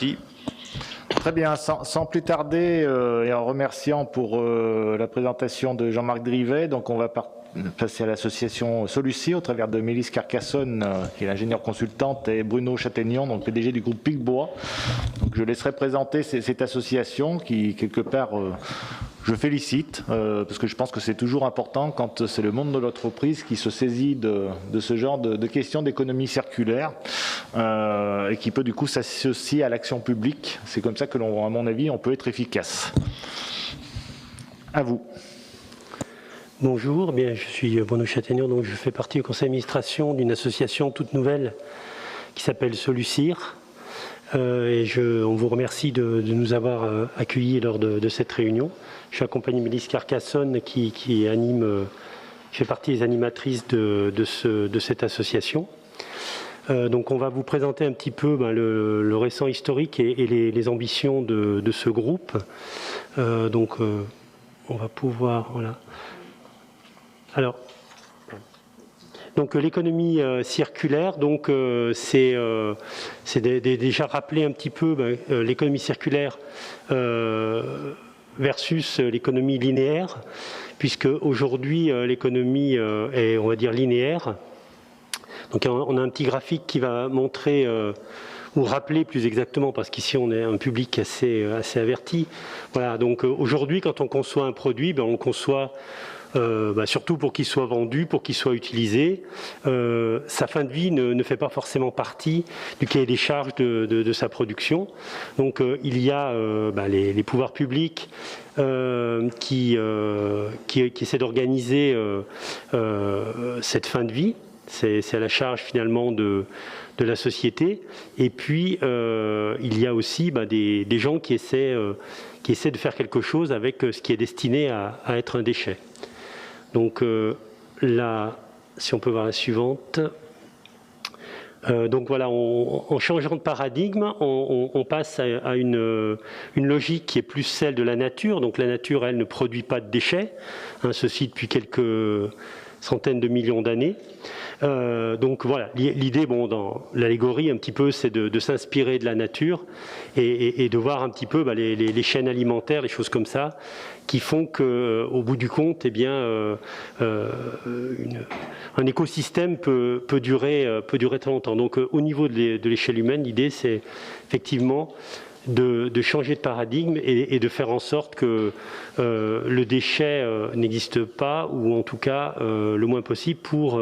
Si. Très bien, sans plus tarder et en remerciant pour la présentation de Jean-Marc Drivet, donc on va passer à l'association Soluci au travers de Mélisse Carcassonne, qui est l'ingénieure consultante, et Bruno Châtaignon, donc PDG du groupe Picbois. Donc je laisserai présenter cette association qui, quelque part, je félicite, parce que je pense que c'est toujours important quand c'est le monde de l'entreprise qui se saisit de ce genre de questions d'économie circulaire et qui peut du coup s'associer à l'action publique. C'est comme ça que, à mon avis, on peut être efficace. À vous. Bonjour, bien, je suis Bruno Châtaignon, donc je fais partie du conseil d'administration d'une association toute nouvelle qui s'appelle Solucir. Et on vous remercie de nous avoir accueillis lors de cette réunion. Je suis accompagné de Mélisse Carcassonne qui anime, fait partie des animatrices de cette association. Donc on va vous présenter un petit peu le récent historique et les ambitions de ce groupe. On va pouvoir... Voilà. Alors, donc l'économie circulaire, donc c'est déjà rappeler un petit peu l'économie circulaire versus l'économie linéaire, puisque aujourd'hui l'économie est, on va dire, linéaire. Donc on a un petit graphique qui va montrer ou rappeler plus exactement, parce qu'ici on est un public assez averti. Voilà, donc aujourd'hui quand on conçoit un produit, on le conçoit surtout pour qu'il soit vendu, pour qu'il soit utilisé. Sa fin de vie ne fait pas forcément partie du cahier des charges de sa production. Donc il y a les pouvoirs publics qui essaient d'organiser cette fin de vie. C'est à la charge finalement de la société. Et puis il y a aussi des gens qui essaient de faire quelque chose avec ce qui est destiné à être un déchet. Donc là, si on peut voir la suivante. Donc voilà, en changeant de paradigme, on passe à une logique qui est plus celle de la nature. Donc la nature, elle, ne produit pas de déchets, ceci depuis quelques centaines de millions d'années. Donc voilà, l'idée, dans l'allégorie un petit peu, c'est de s'inspirer de la nature et de voir un petit peu les chaînes alimentaires, les choses comme ça, qui font qu'au bout du compte, un écosystème peut durer très longtemps. Donc au niveau de l'échelle humaine, l'idée c'est effectivement de changer de paradigme et de faire en sorte que le déchet n'existe pas, ou en tout cas le moins possible, pour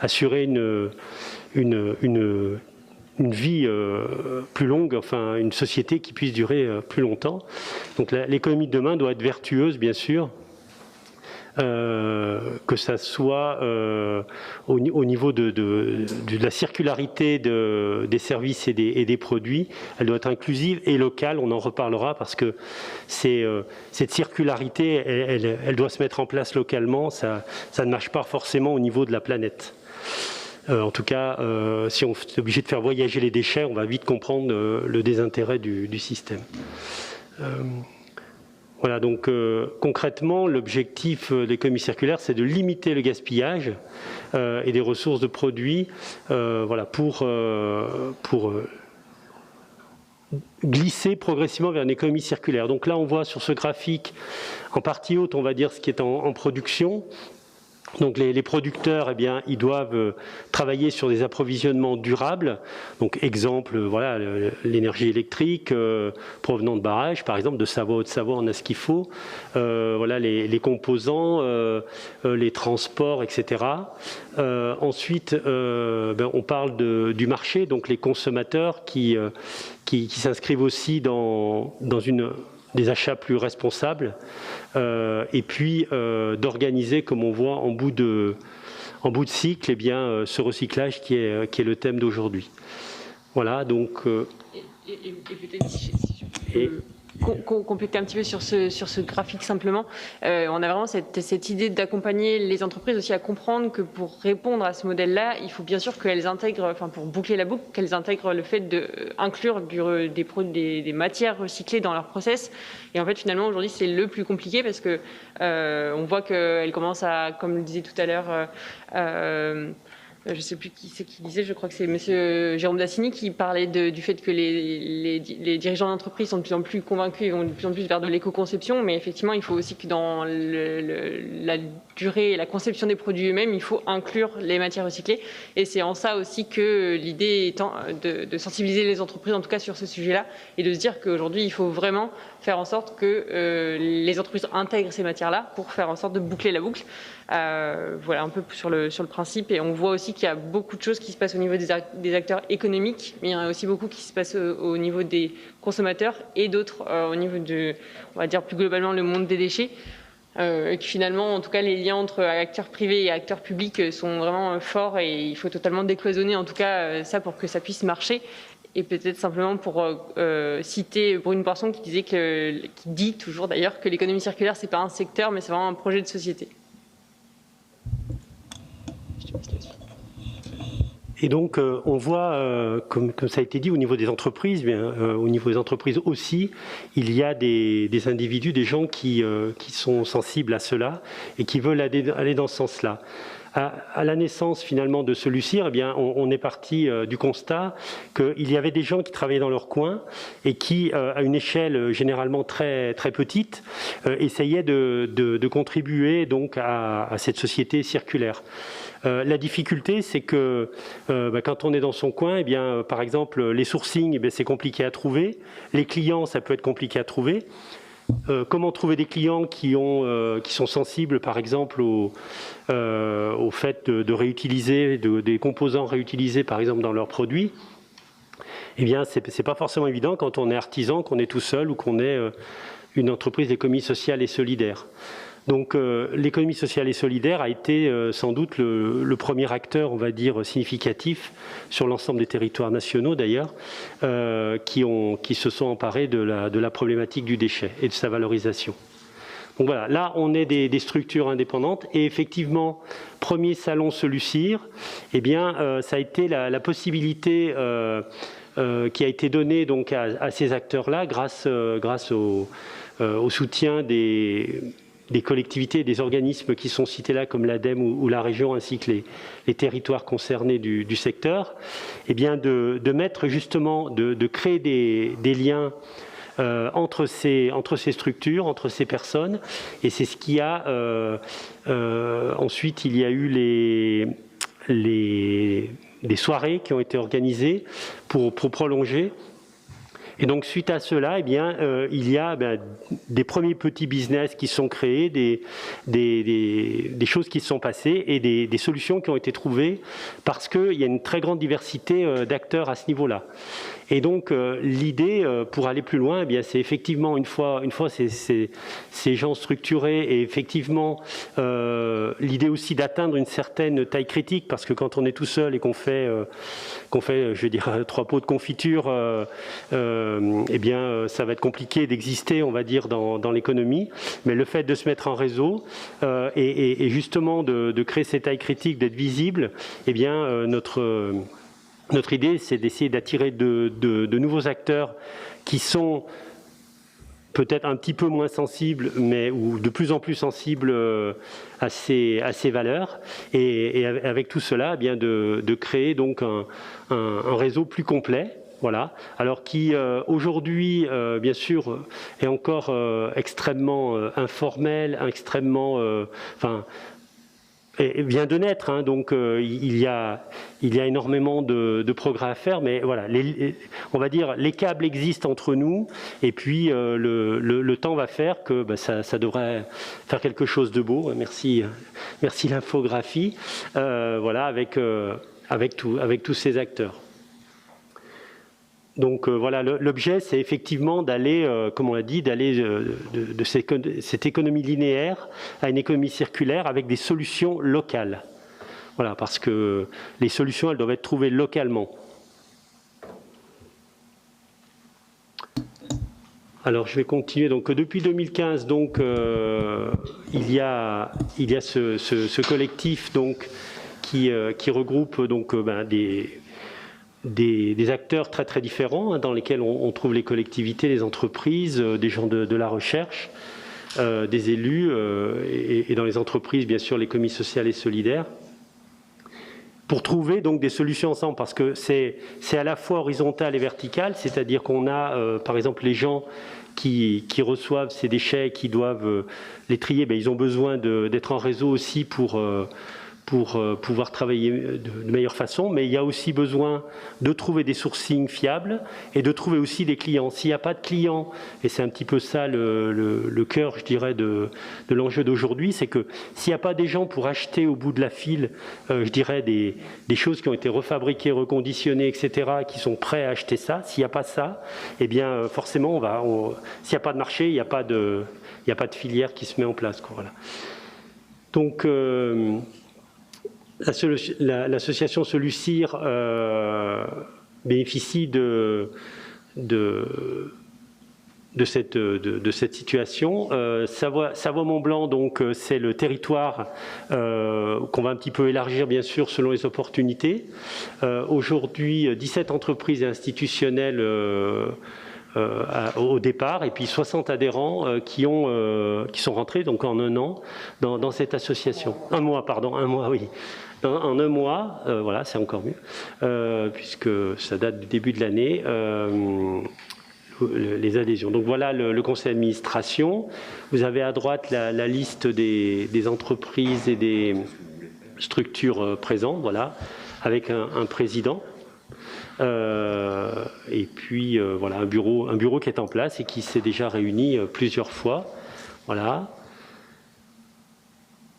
assurer une vie plus longue, enfin une société qui puisse durer plus longtemps. Donc l'économie de demain doit être vertueuse, bien sûr, que ça soit au niveau de la circularité des services et des produits. Elle doit être inclusive et locale, on en reparlera, parce que cette circularité, elle doit se mettre en place localement, ça ne marche pas forcément au niveau de la planète. En tout cas, si on est obligé de faire voyager les déchets, on va vite comprendre le désintérêt du système. Voilà, donc concrètement, l'objectif de l'économie circulaire, c'est de limiter le gaspillage et des ressources de produits pour glisser progressivement vers une économie circulaire. Donc là, on voit sur ce graphique, en partie haute, on va dire ce qui est en production. Donc les producteurs, ils doivent travailler sur des approvisionnements durables. Donc exemple, l'énergie électrique provenant de barrages, par exemple de Savoie, Haute-Savoie, on a ce qu'il faut. Les composants, les transports, etc. Ensuite, on parle du marché, donc les consommateurs qui s'inscrivent aussi dans des achats plus responsables, et puis d'organiser, comme on voit en bout de cycle, ce recyclage qui est le thème d'aujourd'hui. Voilà, donc... Et peut-être si je peux compléter un petit peu sur ce graphique simplement, on a vraiment cette idée d'accompagner les entreprises aussi à comprendre que pour répondre à ce modèle-là, il faut bien sûr qu'elles intègrent, pour boucler la boucle, qu'elles intègrent le fait d'inclure des matières recyclées dans leur process. Et en fait, finalement, aujourd'hui, c'est le plus compliqué parce que on voit qu'elles commencent à, comme le disait tout à l'heure je ne sais plus qui c'est qui disait, je crois que c'est monsieur Jérôme Dassini qui parlait du fait que les dirigeants d'entreprise sont de plus en plus convaincus et vont de plus en plus vers de l'éco-conception, mais effectivement, il faut aussi que dans la durée et la conception des produits eux-mêmes, il faut inclure les matières recyclées. Et c'est en ça aussi que l'idée étant de sensibiliser les entreprises, en tout cas sur ce sujet-là, et de se dire qu'aujourd'hui, il faut vraiment faire en sorte que les entreprises intègrent ces matières-là pour faire en sorte de boucler la boucle. Voilà un peu sur le principe, et on voit aussi qu'il y a beaucoup de choses qui se passent au niveau des acteurs économiques, mais il y en a aussi beaucoup qui se passent au niveau des consommateurs et d'autres au niveau de, on va dire plus globalement, le monde des déchets. Et que finalement, en tout cas, les liens entre acteurs privés et acteurs publics sont vraiment forts, et il faut totalement décloisonner en tout cas ça pour que ça puisse marcher. Et peut-être simplement pour citer Brune Poisson qui dit toujours d'ailleurs que l'économie circulaire, c'est pas un secteur, mais c'est vraiment un projet de société. Et donc, on voit, comme ça a été dit, au niveau des entreprises, au niveau des entreprises aussi, il y a des individus, des gens qui sont sensibles à cela et qui veulent aller dans ce sens-là. À la naissance finalement de ce Lucir, eh bien, on est parti du constat qu'il y avait des gens qui travaillaient dans leur coin et qui, à une échelle généralement très, très petite, essayaient de contribuer donc à cette société circulaire. La difficulté, c'est que quand on est dans son coin, eh bien, par exemple, les sourcings, eh bien, c'est compliqué à trouver. Les clients, ça peut être compliqué à trouver. Comment trouver des clients qui sont sensibles, par exemple, au fait de réutiliser des composants réutilisés, par exemple, dans leurs produits? Eh bien, c'est pas forcément évident quand on est artisan, qu'on est tout seul ou qu'on est une entreprise d'économie sociale et solidaire. Donc l'économie sociale et solidaire a été sans doute le premier acteur, on va dire, significatif sur l'ensemble des territoires nationaux d'ailleurs, qui se sont emparés de la problématique du déchet et de sa valorisation. Donc voilà, là on est des structures indépendantes et effectivement, premier salon Se Lucir, eh bien ça a été la possibilité qui a été donnée donc à ces acteurs-là grâce au soutien des collectivités et des organismes qui sont cités là, comme l'ADEME ou la région, ainsi que les territoires concernés du secteur, eh bien de mettre justement, de créer des liens entre ces structures, entre ces personnes, et c'est ce qui a... ensuite, il y a eu des soirées qui ont été organisées pour prolonger. Et donc, suite à cela, eh bien, il y a des premiers petits business qui sont créés, des choses qui se sont passées et des solutions qui ont été trouvées parce qu'il y a une très grande diversité d'acteurs à ce niveau-là. Et donc, l'idée, pour aller plus loin, eh bien, c'est effectivement, une fois ces gens structurés, et effectivement, l'idée aussi d'atteindre une certaine taille critique, parce que quand on est tout seul et qu'on fait, je veux dire, 3 pots de confiture, eh bien, ça va être compliqué d'exister, on va dire, dans l'économie. Mais le fait de se mettre en réseau et justement de créer ces tailles critiques, d'être visible, eh bien, notre idée, c'est d'essayer d'attirer de nouveaux acteurs qui sont peut-être un petit peu moins sensibles, ou de plus en plus sensibles à ces valeurs. Et avec tout cela, eh bien de créer donc un réseau plus complet. Voilà. Alors qui aujourd'hui, bien sûr, est encore extrêmement informel, extrêmement, et vient de naître, hein, donc il y a énormément de progrès à faire, mais voilà, on va dire les câbles existent entre nous, et puis le temps va faire que ça devrait faire quelque chose de beau. Merci l'infographie, voilà, avec tous ces acteurs. Donc voilà, l'objet, c'est effectivement d'aller, comme on l'a dit, d'aller de cette économie linéaire à une économie circulaire avec des solutions locales. Voilà, parce que les solutions, elles doivent être trouvées localement. Alors, je vais continuer. Donc, depuis 2015, donc, il y a ce collectif donc qui regroupe donc des acteurs très très différents, hein, dans lesquels on trouve les collectivités, les entreprises, des gens de la recherche, des élus, et dans les entreprises, bien sûr, l'économie sociale et solidaire. pour trouver donc des solutions ensemble, parce que c'est à la fois horizontal et vertical, c'est-à-dire qu'on a, par exemple, les gens qui reçoivent ces déchets, qui doivent les trier, ils ont besoin d'être en réseau aussi pour pouvoir travailler de meilleure façon, mais il y a aussi besoin de trouver des sourcings fiables et de trouver aussi des clients. S'il n'y a pas de clients, et c'est un petit peu ça le cœur, je dirais, de l'enjeu d'aujourd'hui, c'est que s'il n'y a pas des gens pour acheter au bout de la file, je dirais, des choses qui ont été refabriquées, reconditionnées, etc., qui sont prêts à acheter ça, s'il n'y a pas ça, eh bien forcément, s'il n'y a pas de marché, il n'y a pas de filière qui se met en place, quoi, voilà. Donc, l'association Solucir bénéficie de cette situation. Savoie-Mont-Blanc, donc, c'est le territoire qu'on va un petit peu élargir, bien sûr, selon les opportunités. Aujourd'hui, 17 entreprises et institutionnelles au départ, et puis 60 adhérents qui sont rentrés donc en un an dans cette association. Un mois, oui. En un mois, voilà, c'est encore mieux, puisque ça date du début de l'année, les adhésions. Donc voilà le conseil d'administration. Vous avez à droite la liste des entreprises et des structures présentes, voilà, avec un président. Et puis voilà, un bureau qui est en place et qui s'est déjà réuni plusieurs fois. Voilà.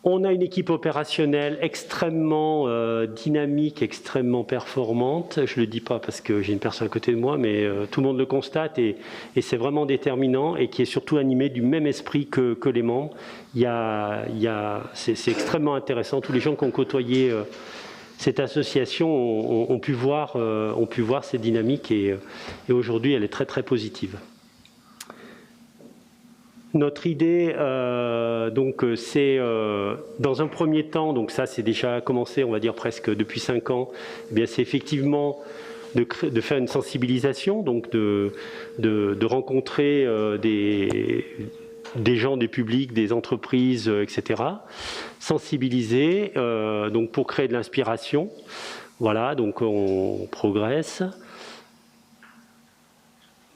On a une équipe opérationnelle extrêmement dynamique, extrêmement performante. Je ne le dis pas parce que j'ai une personne à côté de moi, mais tout le monde le constate et c'est vraiment déterminant et qui est surtout animé du même esprit que les membres. C'est extrêmement intéressant. Tous les gens qui ont côtoyé cette association ont pu voir cette dynamique et aujourd'hui elle est très très positive. Notre idée, donc, c'est dans un premier temps, donc ça c'est déjà commencé, on va dire presque depuis 5 ans, eh bien c'est effectivement de faire une sensibilisation, donc de rencontrer des gens, des publics, des entreprises, etc. Sensibiliser, donc pour créer de l'inspiration. Voilà, donc on progresse.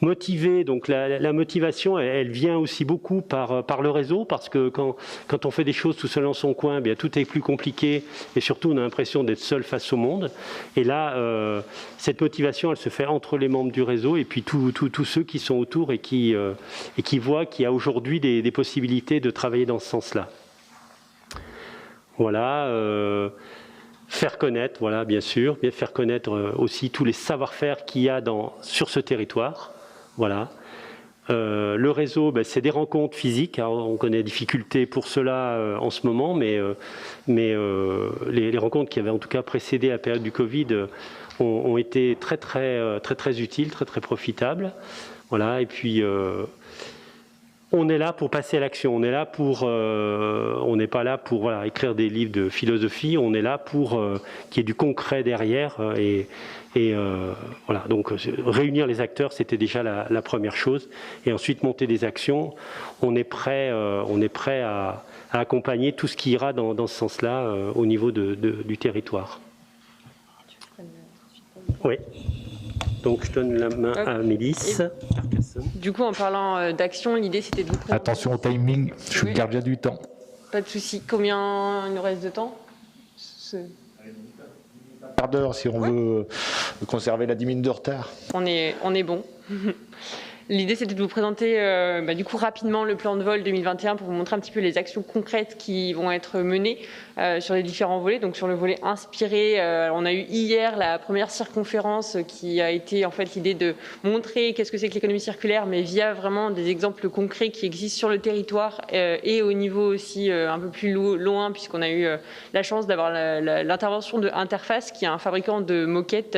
Motiver, donc la motivation, elle vient aussi beaucoup par le réseau, parce que quand on fait des choses tout seul dans son coin, bien tout est plus compliqué et surtout on a l'impression d'être seul face au monde. Et là, cette motivation, elle se fait entre les membres du réseau et puis tous ceux qui sont autour et qui voient qu'il y a aujourd'hui des possibilités de travailler dans ce sens-là. Voilà. Faire connaître, voilà, bien sûr, faire connaître aussi tous les savoir-faire qu'il y a sur ce territoire. Voilà. Le réseau, c'est des rencontres physiques. Alors, on connaît les difficultés pour cela en ce moment, mais les rencontres qui avaient en tout cas précédé la période du Covid ont été très utiles, très profitables. Voilà. Et puis on est là pour passer à l'action. On est là on n'est pas là pour écrire des livres de philosophie. On est là pour qu'il y ait du concret derrière. Voilà. Donc réunir les acteurs, c'était déjà la première chose. Et ensuite monter des actions. On est prêt à accompagner tout ce qui ira dans ce sens-là au niveau du territoire. Oui. Donc je donne la main à Mélisse. Du coup, en parlant d'action, l'idée c'était de vous présenter... Attention au timing, je garde bien du temps. Pas de souci. Combien il nous reste de temps? Un quart d'heure si on veut conserver la 10 minutes de retard. On est bon. L'idée, c'était de vous présenter du coup rapidement le plan de vol 2021 pour vous montrer un petit peu les actions concrètes qui vont être menées sur les différents volets. Donc sur le volet inspiré, on a eu hier la première circonférence qui a été en fait l'idée de montrer qu'est-ce que c'est que l'économie circulaire, mais via vraiment des exemples concrets qui existent sur le territoire et au niveau aussi un peu plus loin, puisqu'on a eu la chance d'avoir l'intervention de Interface, qui est un fabricant de moquettes,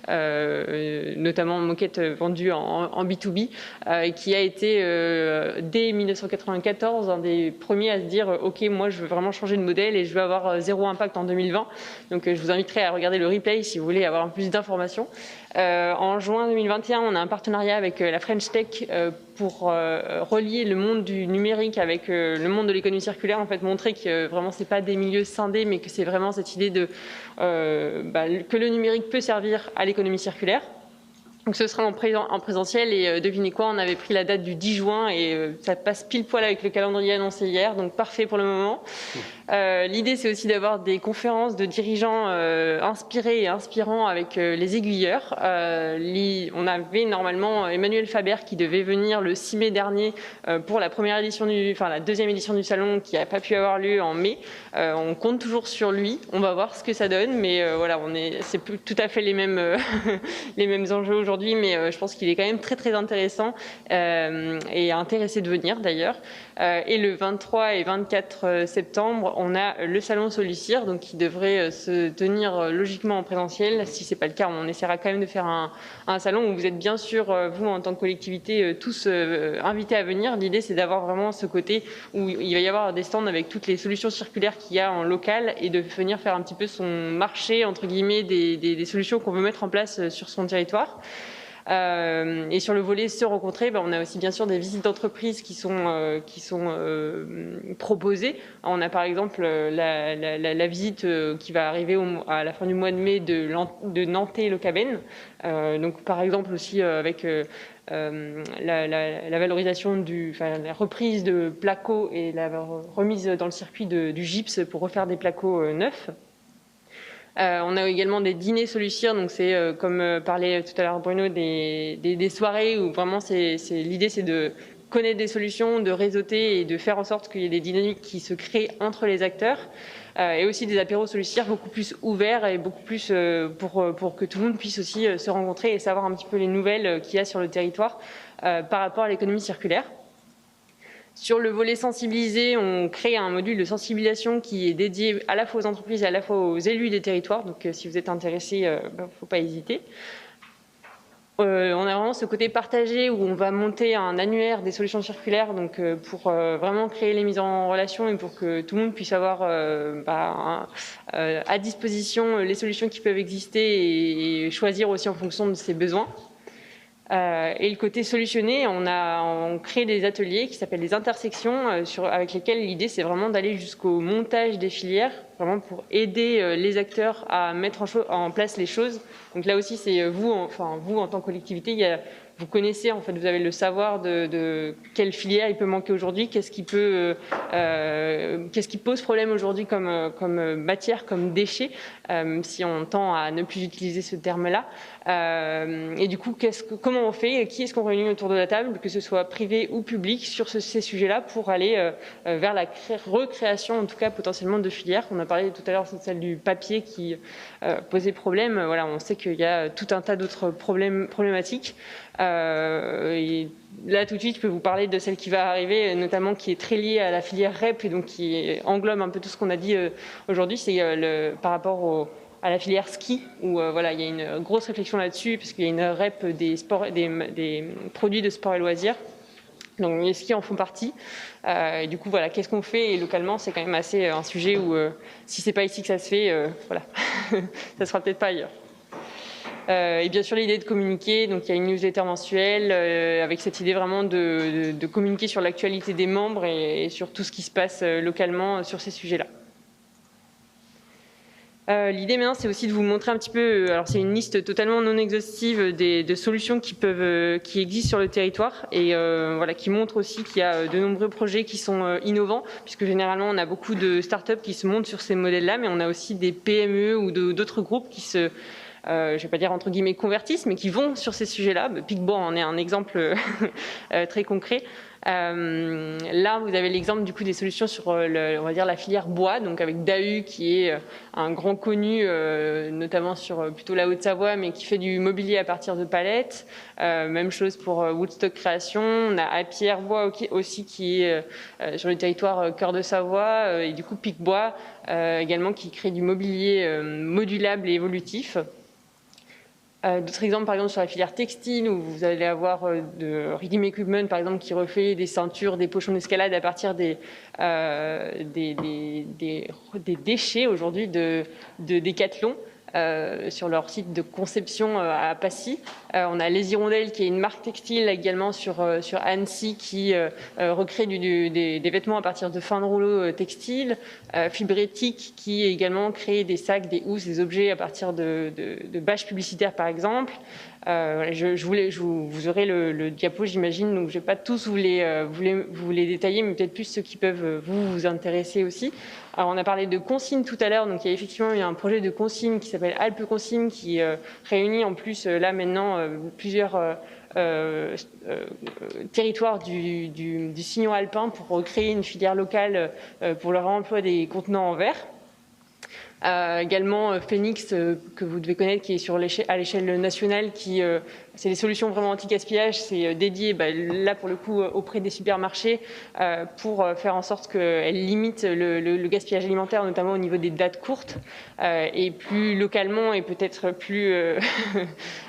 notamment moquettes vendues en B2B. technologie et qui a été dès 1994 un des premiers à se dire ok, moi je veux vraiment changer de modèle et je veux avoir zéro impact en 2020. Donc je vous inviterai à regarder le replay si vous voulez avoir plus d'informations. En juin 2021, on a un partenariat avec la French Tech pour relier le monde du numérique avec le monde de l'économie circulaire, en fait montrer que vraiment c'est pas des milieux scindés, mais que c'est vraiment cette idée de que le numérique peut servir à l'économie circulaire. Donc ce sera en présentiel et devinez quoi, on avait pris la date du 10 juin et ça passe pile poil avec le calendrier annoncé hier, donc parfait pour le moment. L'idée c'est aussi d'avoir des conférences de dirigeants inspirés et inspirants avec les aiguilleurs. On avait normalement Emmanuel Faber qui devait venir le 6 mai dernier pour la deuxième édition du salon qui n'a pas pu avoir lieu en mai. On compte toujours sur lui, on va voir ce que ça donne, mais voilà, c'est tout à fait les mêmes, les mêmes enjeux aujourd'hui, mais je pense qu'il est quand même très très intéressant et intéressé de venir d'ailleurs. Et le 23 et 24 septembre, on a le salon Solucir, donc qui devrait se tenir logiquement en présentiel. Si c'est pas le cas, on essaiera quand même de faire un salon où vous êtes bien sûr, vous en tant que collectivité, tous invités à venir. L'idée, c'est d'avoir vraiment ce côté où il va y avoir des stands avec toutes les solutions circulaires qu'il y a en local et de venir faire un petit peu son marché, entre guillemets, des solutions qu'on veut mettre en place sur son territoire. Et sur le volet se rencontrer, on a aussi bien sûr des visites d'entreprise qui sont proposées. On a par exemple la visite qui va arriver à la fin du mois de mai de Nantais-Le-Caben. Donc par exemple aussi avec la valorisation la reprise de placos et la remise dans le circuit du gypse pour refaire des placos neufs. On a également des dîners Solucir, donc c'est comme parlait tout à l'heure Bruno, des soirées où vraiment l'idée c'est de connaître des solutions, de réseauter et de faire en sorte qu'il y ait des dynamiques qui se créent entre les acteurs. Et aussi des apéros Solucir beaucoup plus ouverts et beaucoup plus pour que tout le monde puisse aussi se rencontrer et savoir un petit peu les nouvelles qu'il y a sur le territoire par rapport à l'économie circulaire. Sur le volet sensibilisé, on crée un module de sensibilisation qui est dédié à la fois aux entreprises et à la fois aux élus des territoires. Donc si vous êtes intéressé, il ne faut pas hésiter. On a vraiment ce côté partagé où on va monter un annuaire des solutions circulaires donc, pour vraiment créer les mises en relation et pour que tout le monde puisse avoir à disposition les solutions qui peuvent exister et choisir aussi en fonction de ses besoins. Et le côté solutionné, on crée des ateliers qui s'appellent des intersections avec lesquels l'idée c'est vraiment d'aller jusqu'au montage des filières, vraiment pour aider les acteurs à mettre en place les choses. Donc là aussi c'est vous en tant que collectivité, vous connaissez, en fait, vous avez le savoir de quelle filière il peut manquer aujourd'hui, qu'est-ce qui pose problème aujourd'hui comme matière, comme déchet, si on tend à ne plus utiliser ce terme-là. Et du coup, comment on fait, qui est-ce qu'on réunit autour de la table, que ce soit privé ou public, sur ces sujets-là pour aller vers la recréation, en tout cas potentiellement de filières. On a parlé tout à l'heure de celle du papier qui posait problème. Voilà, on sait qu'il y a tout un tas d'autres problématiques. Et là tout de suite je peux vous parler de celle qui va arriver, notamment qui est très liée à la filière REP et donc qui englobe un peu tout ce qu'on a dit aujourd'hui. C'est par rapport à la filière ski où voilà, il y a une grosse réflexion là-dessus parce qu'il y a une REP des produits de sport et loisirs. Donc les skis en font partie. Et du coup voilà, qu'est-ce qu'on fait, et localement c'est quand même assez un sujet où si c'est pas ici que ça se fait, voilà, ça sera peut-être pas ailleurs. Et bien sûr l'idée de communiquer, donc il y a une newsletter mensuelle avec cette idée vraiment de communiquer sur l'actualité des membres et sur tout ce qui se passe localement sur ces sujets-là. L'idée maintenant c'est aussi de vous montrer un petit peu, alors c'est une liste totalement non exhaustive de solutions qui existent sur le territoire et voilà, qui montre aussi qu'il y a de nombreux projets qui sont innovants, puisque généralement on a beaucoup de startups qui se montent sur ces modèles-là, mais on a aussi des PME ou d'autres groupes qui se je ne vais pas dire entre guillemets convertissent, mais qui vont sur ces sujets-là. Pickboard en est un exemple très concret. Là, vous avez l'exemple du coup des solutions sur on va dire la filière bois, donc avec Dahu qui est un grand connu, notamment sur plutôt la Haute-Savoie, mais qui fait du mobilier à partir de palettes. Même chose pour Woodstock Création. On a Apierre Bois aussi qui est sur le territoire Cœur de Savoie, et du coup Pickbois également qui crée du mobilier modulable et évolutif. D'autres exemples, par exemple, sur la filière textile, où vous allez avoir de Rhythm Equipment, par exemple, qui refait des ceintures, des pochons d'escalade à partir des déchets aujourd'hui de Decathlon. Sur leur site de conception à Passy. On a Les Hirondelles, qui est une marque textile également sur Annecy, qui recrée des vêtements à partir de fins de rouleaux textiles. Fibrétique, qui également crée des sacs, des housses, des objets à partir de bâches publicitaires, par exemple. Vous aurez le diapo, j'imagine, donc je ne vais pas tous vous les détailler, mais peut-être plus ceux qui peuvent vous intéresser aussi. Alors, on a parlé de consigne tout à l'heure, donc il y a effectivement un projet de consigne qui s'appelle Alpes Consigne, qui réunit en plus là maintenant plusieurs territoires du sillon alpin pour recréer une filière locale pour le réemploi des contenants en verre. Également Phoenix, que vous devez connaître, qui est à l'échelle nationale, qui c'est des solutions vraiment anti-gaspillage, c'est dédié là pour le coup auprès des supermarchés pour faire en sorte qu'elles limitent le gaspillage alimentaire, notamment au niveau des dates courtes, et plus localement et peut-être plus,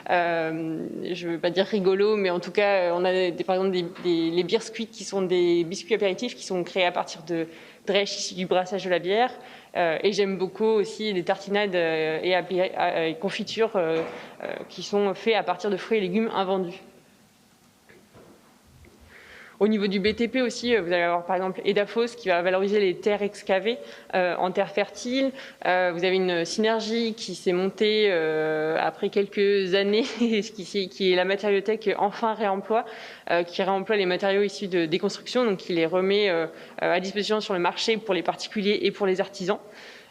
je ne veux pas dire rigolo, mais en tout cas on a par exemple les beer squeaks, qui sont des biscuits apéritifs qui sont créés à partir de drèche issus du brassage de la bière. Et j'aime beaucoup aussi les tartinades et confitures qui sont faits à partir de fruits et légumes invendus. Au niveau du BTP aussi, vous allez avoir par exemple Edafos qui va valoriser les terres excavées en terres fertiles. Vous avez une synergie qui s'est montée après quelques années, qui est la matériothèque Enfin Réemploi, qui réemploie les matériaux issus de déconstruction, donc qui les remet à disposition sur le marché pour les particuliers et pour les artisans.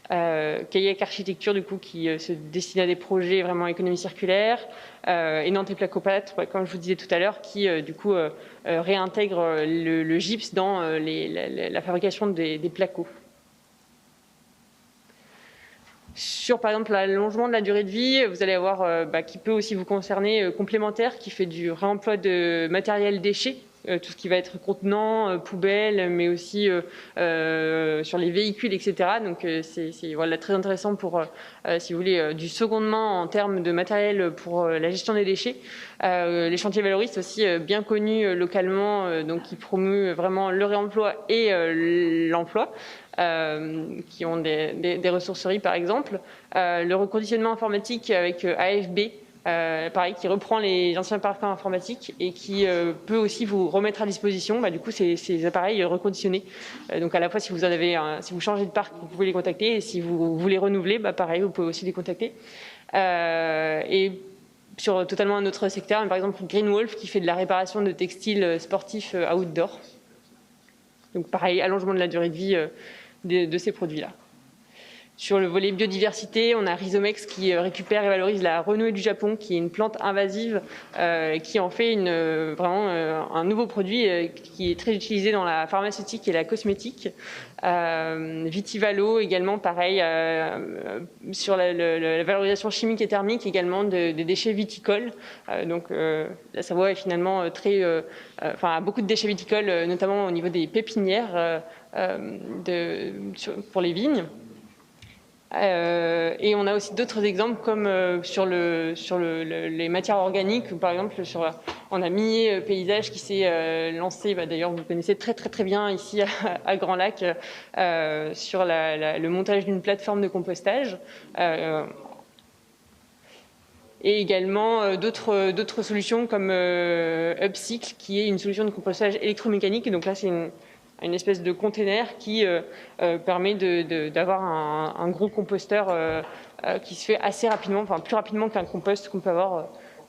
Kayak Architecture, du coup, qui se destine à des projets vraiment économie circulaire, et Nantes Placopat, comme je vous disais tout à l'heure, qui du coup réintègre le gypse dans la fabrication des placos. Sur, par exemple, l'allongement de la durée de vie, vous allez avoir, qui peut aussi vous concerner, complémentaire, qui fait du réemploi de matériel déchets, tout ce qui va être contenants, poubelles, mais aussi sur les véhicules, etc. Donc c'est voilà, très intéressant pour, si vous voulez, du secondement en termes de matériel pour la gestion des déchets. Les chantiers valoristes aussi bien connus localement, donc qui promeuvent vraiment le réemploi et l'emploi. Qui ont des ressourceries par exemple. Le reconditionnement informatique avec AFB, pareil, qui reprend les anciens parcs informatiques et qui peut aussi vous remettre à disposition du coup ces appareils reconditionnés. Donc à la fois si vous si vous changez de parc, vous pouvez les contacter, et si vous voulez renouveler, pareil, vous pouvez aussi les contacter. Et sur totalement un autre secteur, par exemple Green Wolf, qui fait de la réparation de textiles sportifs outdoor. Donc pareil, allongement de la durée de vie de ces produits-là. Sur le volet biodiversité, on a Rhizomex qui récupère et valorise la renouée du Japon, qui est une plante invasive, qui en fait vraiment un nouveau produit qui est très utilisé dans la pharmaceutique et la cosmétique. Vitivalo également, pareil, sur la valorisation chimique et thermique également des déchets viticoles. Donc la Savoie est finalement a beaucoup de déchets viticoles, notamment au niveau des pépinières pour les vignes. Et on a aussi d'autres exemples comme sur les matières organiques, ou par exemple on a Millet Paysage qui s'est lancé, d'ailleurs vous connaissez très bien ici à Grand Lac, sur le montage d'une plateforme de compostage. Et également d'autres solutions comme Upcycle, qui est une solution de compostage électromécanique. Et donc là c'est une espèce de container qui permet d'avoir un gros composteur qui se fait assez rapidement, enfin plus rapidement qu'un compost qu'on peut avoir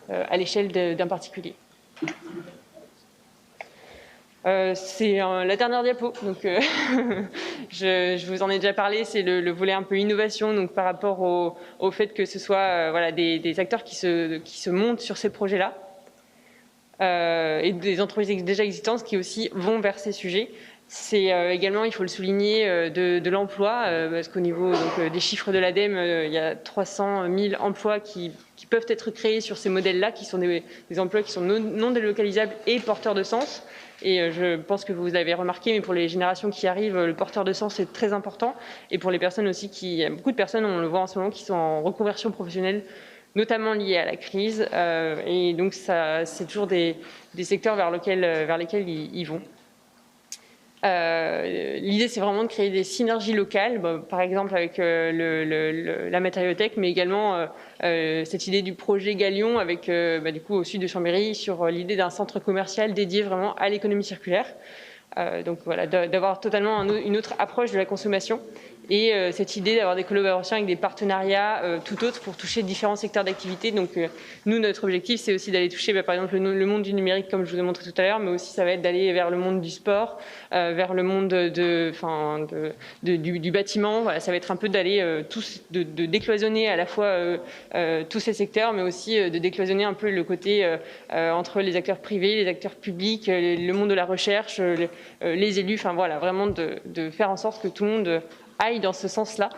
à l'échelle d'un particulier. C'est la dernière diapo, donc je vous en ai déjà parlé, c'est le volet un peu innovation, donc par rapport au fait que ce soit des acteurs qui se montent sur ces projets-là. Et des entreprises déjà existantes qui aussi vont vers ces sujets. C'est également, il faut le souligner, de l'emploi, parce qu'au niveau des chiffres de l'ADEME, il y a 300 000 emplois qui peuvent être créés sur ces modèles-là, qui sont des emplois qui sont non délocalisables et porteurs de sens. Et je pense que vous l'avez remarqué, mais pour les générations qui arrivent, le porteur de sens est très important. Et pour les personnes aussi il y a beaucoup de personnes, on le voit en ce moment, qui sont en reconversion professionnelle, notamment liés à la crise. Et donc, c'est toujours des secteurs vers lesquels ils vont. L'idée, c'est vraiment de créer des synergies locales, par exemple avec la matériothèque, mais également cette idée du projet Galion avec, du coup, au sud de Chambéry, sur l'idée d'un centre commercial dédié vraiment à l'économie circulaire. Donc voilà, d'avoir totalement une autre approche de la consommation et cette idée d'avoir des collaborations avec des partenariats tout autres pour toucher différents secteurs d'activité. Donc nous, notre objectif, c'est aussi d'aller toucher par exemple le monde du numérique, comme je vous ai montré tout à l'heure, mais aussi ça va être d'aller vers le monde du sport, vers le monde du bâtiment. Voilà, ça va être un peu d'aller de décloisonner à la fois tous ces secteurs, mais aussi de décloisonner un peu le côté entre les acteurs privés, les acteurs publics, le monde de la recherche, les élus, enfin voilà, vraiment de faire en sorte que tout le monde aille dans ce sens-là.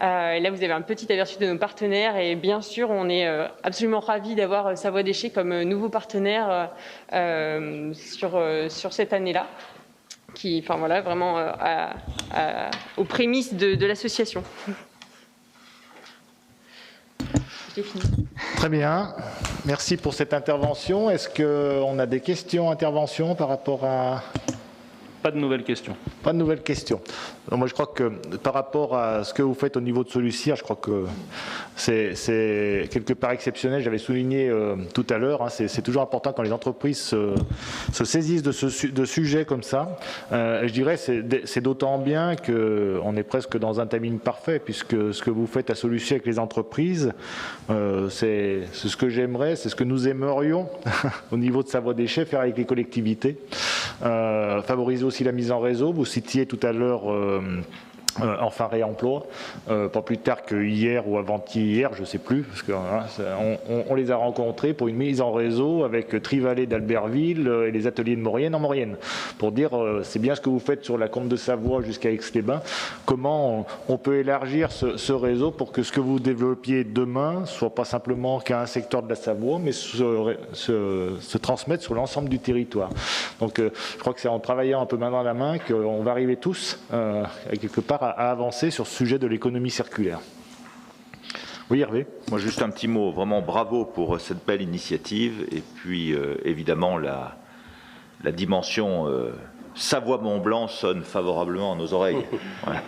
Et là, vous avez un petit aperçu de nos partenaires et bien sûr, on est absolument ravis d'avoir Savoie Déchets comme nouveau partenaire sur cette année-là, qui, enfin voilà, vraiment aux prémices de l'association. J'ai fini. Très bien. Merci pour cette intervention. Est-ce qu'on a des questions, interventions par rapport à... Pas de nouvelles questions. Pas de nouvelles questions. Donc moi, je crois que par rapport à ce que vous faites au niveau de Solucir, je crois que c'est quelque part exceptionnel. J'avais souligné tout à l'heure, hein, c'est toujours important quand les entreprises se saisissent de sujets comme ça. Je dirais c'est d'autant bien qu'on est presque dans un timing parfait, puisque ce que vous faites à Solucir avec les entreprises, c'est ce que j'aimerais, c'est ce que nous aimerions au niveau de Savoie Déchets, faire avec les collectivités. Favoriser aussi la mise en réseau. Vous citiez tout à l'heure enfin réemploi, pas plus tard que hier ou avant-hier, je ne sais plus, parce qu'on les a rencontrés pour une mise en réseau avec Trivallée d'Albertville et les ateliers de Maurienne en Maurienne, pour dire c'est bien ce que vous faites sur la Comte de Savoie jusqu'à Aix-les-Bains, comment on peut élargir ce réseau pour que ce que vous développiez demain soit pas simplement qu'à un secteur de la Savoie, mais se transmette sur l'ensemble du territoire. Donc je crois que c'est en travaillant un peu main dans la main qu'on va arriver tous quelque part à avancer sur ce sujet de l'économie circulaire. Oui, Hervé. Moi, juste un petit mot. Vraiment bravo pour cette belle initiative. Et puis, évidemment, la dimension Savoie-Mont-Blanc sonne favorablement à nos oreilles. Voilà.